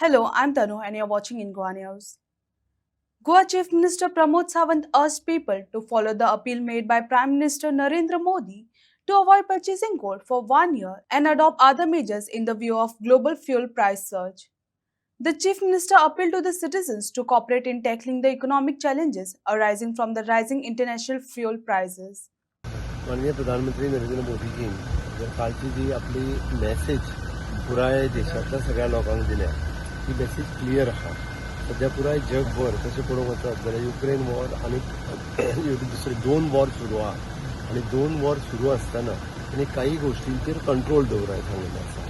Hello, I'm Tanu and you're watching in Goa News. Goa Chief Minister Pramod Sawant urged people to follow the appeal made by Prime Minister Narendra Modi to avoid purchasing gold for 1 year and adopt other measures in the view of global fuel price surge. The Chief Minister appealed to the citizens to cooperate in tackling the economic challenges arising from the rising international fuel prices. माननीय प्रधानमंत्री नरेंद्र मोदीजी जर कालची जी आपली message पुराय देशातल्या सगळ्या लोकांक दिल्या ती मॅसेज क्लियर आहा. सध्या पुराय जगभर तशें पळोवंक वचत जाल्यार युक्रेन वॉर आनी दुसरे 2 वॉर सुरू आहा आनी 2 वॉर सुरू आसतना तांणी काही गोष्टींचेर कंट्रोल दवराय सांगिल्लें आसा.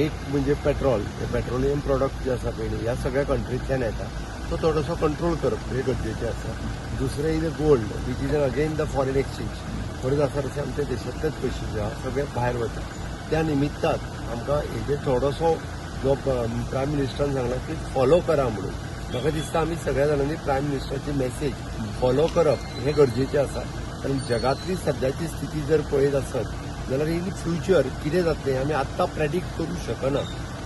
एक म्हणजे पेट्रोलियम प्रॉडक्ट जे आसा पळय ह्या सगळ्या कंट्रींतल्यान येता तो थोडोसो कंट्रोल करप हे गरजेचें आसा. दुसरें is gold which is again the foreign exchange. बरेच आसा तशें आमच्या देशांतलेच पयशे जे आहा सगळे भायर वता. त्या निमित्तान आमकां हेजे थोडोसो जो प्रायम मिनिस्टरान सांगला की फॉलो करा म्हणून म्हाका दिसता आमी सगळ्या जाणांनी प्रायम मिनिस्टराची मॅसेज फॉलो करप हे गरजेचें आसा. कारण जगातली सद्याची स्थिती जर पळयत आसत जाल्यार इन फ्युचर कितें जातलें आमी आत्तां प्रेडिक्ट करूंक शकना.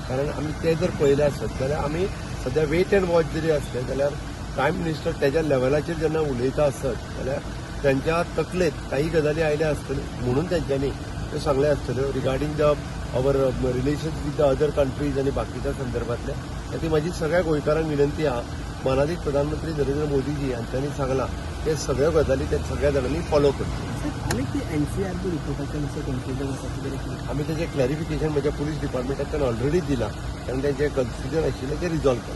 कारण आमी तें जर पळयलें आसत जाल्यार आमी सद्या वेट एंड वॉच जरी आसलें जाल्यार प्रायम मिनिस्टर तेज्या लेवलाचेर जेन्ना उलयता आसत जाल्यार त्यांच्या तकलेत काही गजाली आयल्या आसतल्यो म्हणून त्यांच्यानी ते सांगले आसतल्यो regarding the our relations with the other countries आणि बाकीच्या संदर्भातल्या. ती माझी सगळ्या गोंयकारांक विनंती आहा मानाधीश प्रधानमंत्री नरेंद्र मोदीजी हांच्यांनी सांगला ते सगळ्यो गजाली त्या सगळ्या जाणांनी फॉलो करचे. आमी तेजें क्लॅरिफिकेशन म्हज्या पुलीस डिपार्टमेंटाच्यान ऑलरेडी दिलां कारण तेजें कन्फ्युजन आशिल्लें तें रिजॉल्व केलां.